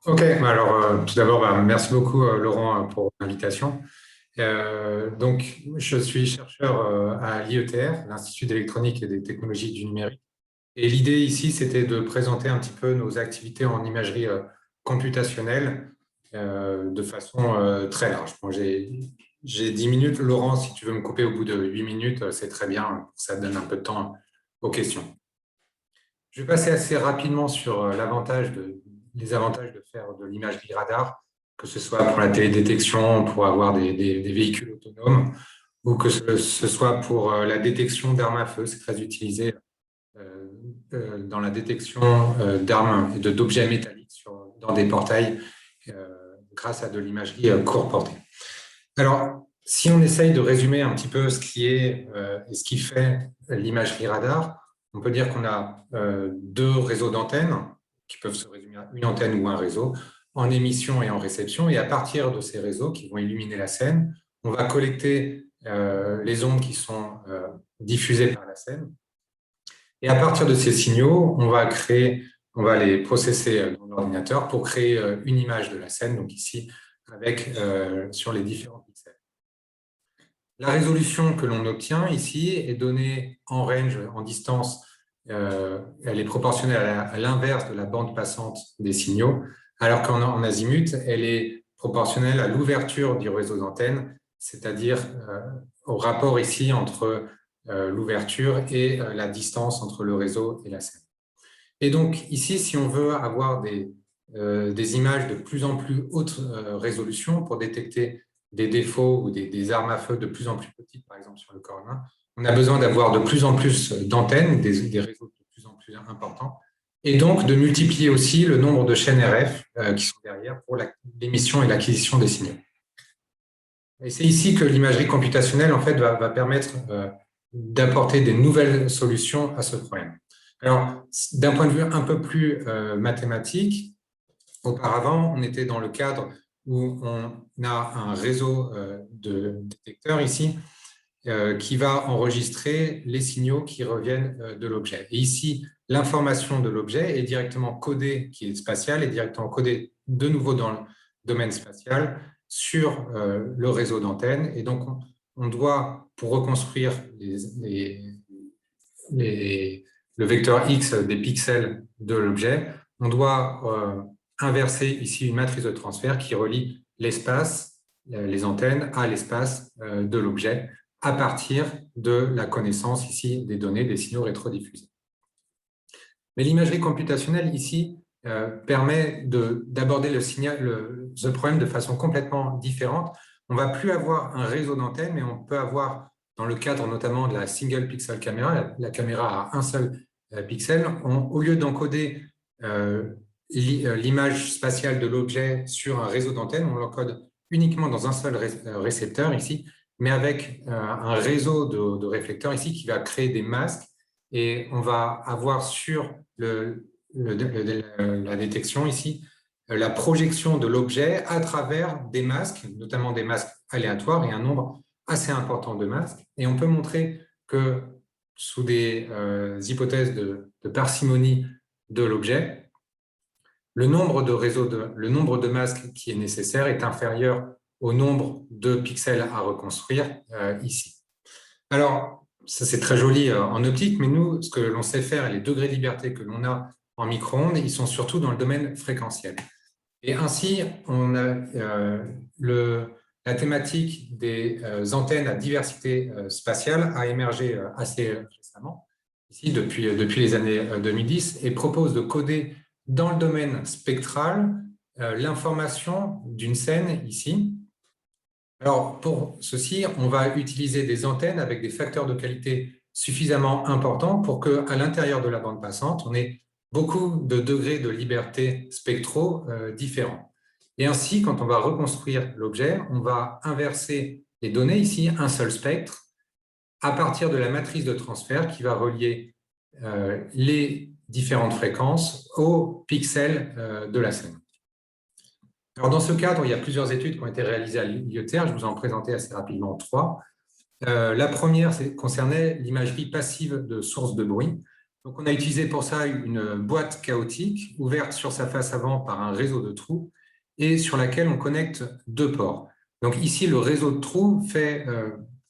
Ok, alors tout d'abord, merci beaucoup Laurent pour l'invitation. Donc, je suis chercheur à l'IETR, l'Institut d'électronique et des technologies du numérique. Et l'idée ici, c'était de présenter un petit peu nos activités en imagerie computationnelle de façon très large. Bon, j'ai 10 minutes. Laurent, si tu veux me couper au bout de 8 minutes, c'est très bien. Ça donne un peu de temps aux questions. Je vais passer assez rapidement sur les avantages de faire de l'imagerie radar, que ce soit pour la télédétection, pour avoir des véhicules autonomes, ou que ce soit pour la détection d'armes à feu. C'est très utilisé euh, dans la détection d'armes et d'objets métalliques dans des portails grâce à de l'imagerie courte portée. Alors, si on essaye de résumer un petit peu ce qui est et ce qui fait l'imagerie radar, on peut dire qu'on a deux réseaux d'antennes qui peuvent se résumer à une antenne ou un réseau en émission et en réception. Et à partir de ces réseaux qui vont illuminer la scène, on va collecter les ondes qui sont diffusées par la scène. Et à partir de ces signaux, on va les processer dans l'ordinateur pour créer une image de la scène, donc ici, avec sur les différents pixels. La résolution que l'on obtient ici est donnée en range, en distance. Elle est proportionnelle à l'inverse de la bande passante des signaux, alors qu'en azimut, elle est proportionnelle à l'ouverture du réseau d'antenne, c'est-à-dire au rapport ici entre l'ouverture et la distance entre le réseau et la scène. Et donc ici, si on veut avoir des images de plus en plus haute résolution pour détecter des défauts ou des armes à feu de plus en plus petites, par exemple sur le corps humain, on a besoin d'avoir de plus en plus d'antennes, des réseaux de plus en plus importants, et donc de multiplier aussi le nombre de chaînes RF qui sont derrière pour l'émission et l'acquisition des signaux. Et c'est ici que l'imagerie computationnelle en fait, va permettre d'apporter des nouvelles solutions à ce problème. Alors, d'un point de vue un peu plus mathématique, auparavant, on était dans le cadre où on a un réseau de détecteurs ici qui va enregistrer les signaux qui reviennent de l'objet. Et ici, l'information de l'objet est directement codée, qui est spatiale, est directement codée de nouveau dans le domaine spatial sur le réseau d'antennes. Et donc, on doit, pour reconstruire le vecteur X des pixels de l'objet, on doit inverser ici une matrice de transfert qui relie l'espace, les antennes, à l'espace de l'objet à partir de la connaissance ici des données, des signaux rétrodiffusés. Mais l'imagerie computationnelle ici permet d'aborder ce problème de façon complètement différente. On ne va plus avoir un réseau d'antennes, mais on peut avoir, dans le cadre notamment de la single pixel caméra, la caméra à un seul pixel, au lieu d'encoder l'image spatiale de l'objet sur un réseau d'antennes, on l'encode uniquement dans un seul récepteur ici, mais avec un réseau de réflecteurs ici qui va créer des masques et on va avoir sur la détection ici la projection de l'objet à travers des masques, notamment des masques aléatoires et un nombre assez important de masques. Et on peut montrer que sous des hypothèses de parcimonie de l'objet, le nombre de masques qui est nécessaire est inférieur au nombre de pixels à reconstruire ici. Alors, ça c'est très joli en optique, mais nous, ce que l'on sait faire et les degrés de liberté que l'on a en micro-ondes, ils sont surtout dans le domaine fréquentiel. Et ainsi, on a la thématique des antennes à diversité spatiale a émergé assez récemment, ici depuis les années 2010, et propose de coder dans le domaine spectral l'information d'une scène ici. Alors, pour ceci, on va utiliser des antennes avec des facteurs de qualité suffisamment importants pour qu'à l'intérieur de la bande passante, on ait beaucoup de degrés de liberté spectraux différents. Et ainsi, quand on va reconstruire l'objet, on va inverser les données, ici un seul spectre, à partir de la matrice de transfert qui va relier les différentes fréquences aux pixels de la scène. Alors, dans ce cadre, il y a plusieurs études qui ont été réalisées à l'IETR. Je vous en présentais assez rapidement trois. La première concernait l'imagerie passive de sources de bruit. Donc, on a utilisé pour ça une boîte chaotique ouverte sur sa face avant par un réseau de trous et sur laquelle on connecte deux ports. Donc ici, le réseau de trous fait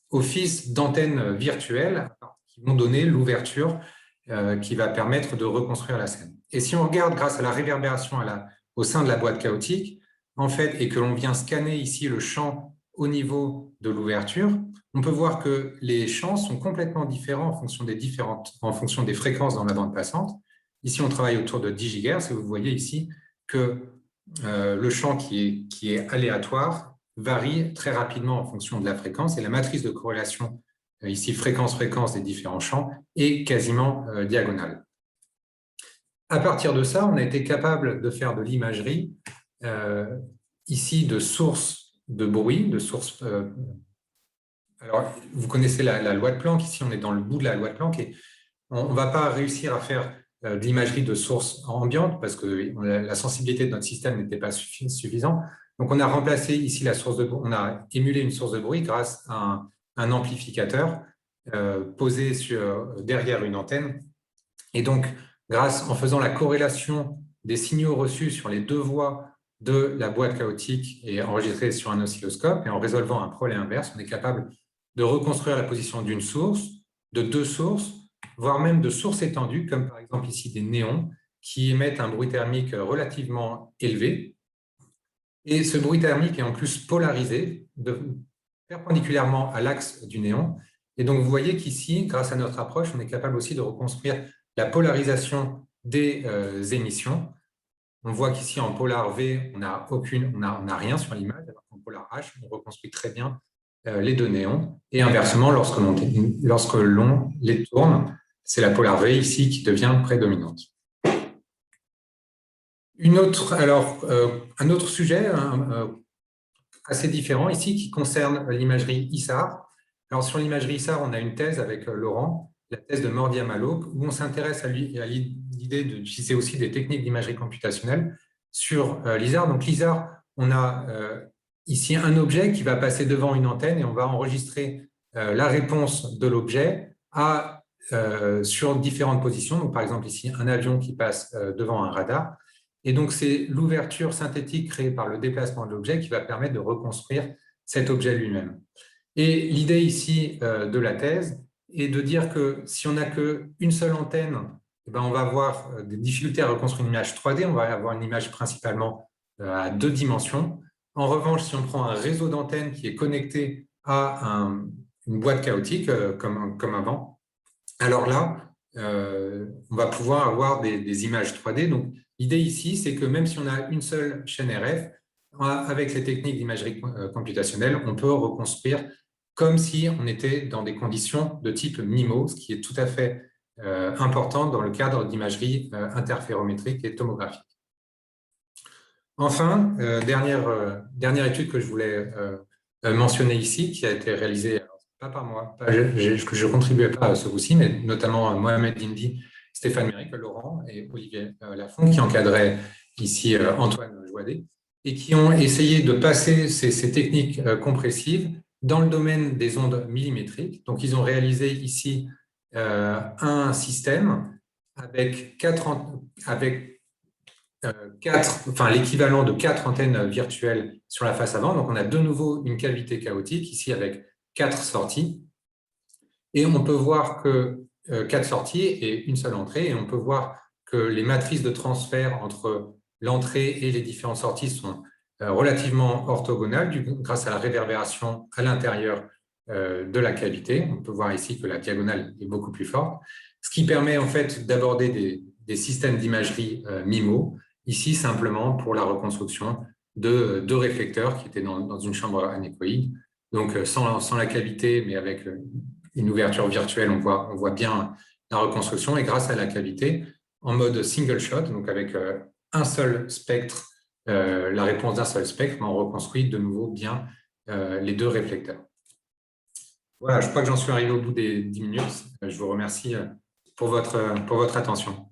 office d'antenne virtuelle qui vont donner l'ouverture qui va permettre de reconstruire la scène. Et si on regarde grâce à la réverbération au sein de la boîte chaotique, en fait, et que l'on vient scanner ici le champ au niveau de l'ouverture, on peut voir que les champs sont complètement différents en fonction des fréquences dans la bande passante. Ici, on travaille autour de 10 GHz et vous voyez ici que le champ qui est aléatoire varie très rapidement en fonction de la fréquence et la matrice de corrélation, ici fréquence-fréquence des différents champs, est quasiment diagonale. À partir de ça, on a été capable de faire de l'imagerie ici de sources de bruit, de sources. Alors, vous connaissez la loi de Planck, ici on est dans le bout de la loi de Planck et on ne va pas réussir à faire de l'imagerie de sources ambiantes parce que la sensibilité de notre système n'était pas suffisante. Donc, on a remplacé ici la source de bruit, on a émulé une source de bruit grâce à un amplificateur posé derrière une antenne. Et donc, en faisant la corrélation des signaux reçus sur les deux voies de la boîte chaotique et enregistrés sur un oscilloscope, et en résolvant un problème inverse, on est capable de reconstruire la position d'une source, de deux sources, voire même de sources étendues, comme par exemple ici des néons, qui émettent un bruit thermique relativement élevé. Et ce bruit thermique est en plus polarisé perpendiculairement à l'axe du néon. Et donc, vous voyez qu'ici, grâce à notre approche, on est capable aussi de reconstruire la polarisation des émissions. On voit qu'ici, en polar V, on n'a rien sur l'image, alors qu'en polar H, on reconstruit très bien les deux néons. Et inversement, lorsque l'on les tourne, c'est la polar V ici qui devient prédominante. Un autre sujet assez différent ici qui concerne l'imagerie ISAR. Alors, sur l'imagerie ISAR, on a une thèse avec Laurent, la thèse de Mordia Malo, où on s'intéresse à l'idée d'utiliser aussi des techniques d'imagerie computationnelle sur l'ISAR. Donc, l'ISAR, on a ici un objet qui va passer devant une antenne et on va enregistrer la réponse de l'objet sur différentes positions. Donc, par exemple, ici, un avion qui passe devant un radar. Et donc, c'est l'ouverture synthétique créée par le déplacement de l'objet qui va permettre de reconstruire cet objet lui-même. Et l'idée ici de la thèse est de dire que si on n'a qu'une seule antenne, eh ben, on va avoir des difficultés à reconstruire une image 3D, on va avoir une image principalement à deux dimensions. En revanche, si on prend un réseau d'antennes qui est connecté à une boîte chaotique, comme avant, alors là, on va pouvoir avoir des images 3D. Donc, l'idée ici, c'est que même si on a une seule chaîne RF, avec les techniques d'imagerie computationnelle, on peut reconstruire comme si on était dans des conditions de type MIMO, ce qui est tout à fait important dans le cadre d'imagerie interférométrique et tomographique. Enfin, dernière étude que je voulais mentionner ici, qui a été réalisée, pas par moi, je ne contribuais pas à ce coup-ci, mais notamment Mohamed Dindi, Stéphane Méric, Laurent et Olivier Lafont, qui encadraient ici Antoine Joadet, et qui ont essayé de passer ces techniques compressives dans le domaine des ondes millimétriques. Donc, ils ont réalisé ici un système avec l'équivalent de 4 antennes virtuelles sur la face avant. Donc, on a de nouveau une cavité chaotique, ici avec 4 sorties. Et on peut voir que 4 sorties et une seule entrée. Et on peut voir que les matrices de transfert entre l'entrée et les différentes sorties sont relativement orthogonales grâce à la réverbération à l'intérieur de la cavité. On peut voir ici que la diagonale est beaucoup plus forte, ce qui permet en fait d'aborder des systèmes d'imagerie MIMO, ici simplement pour la reconstruction de deux réflecteurs qui étaient dans une chambre anéchoïque. Donc sans la cavité, mais avec une ouverture virtuelle, on voit bien la reconstruction. Et grâce à la cavité, en mode single shot, donc avec un seul spectre, la réponse d'un seul spectre, on reconstruit de nouveau bien les deux réflecteurs. Voilà, je crois que j'en suis arrivé au bout des 10 minutes. Je vous remercie pour votre attention.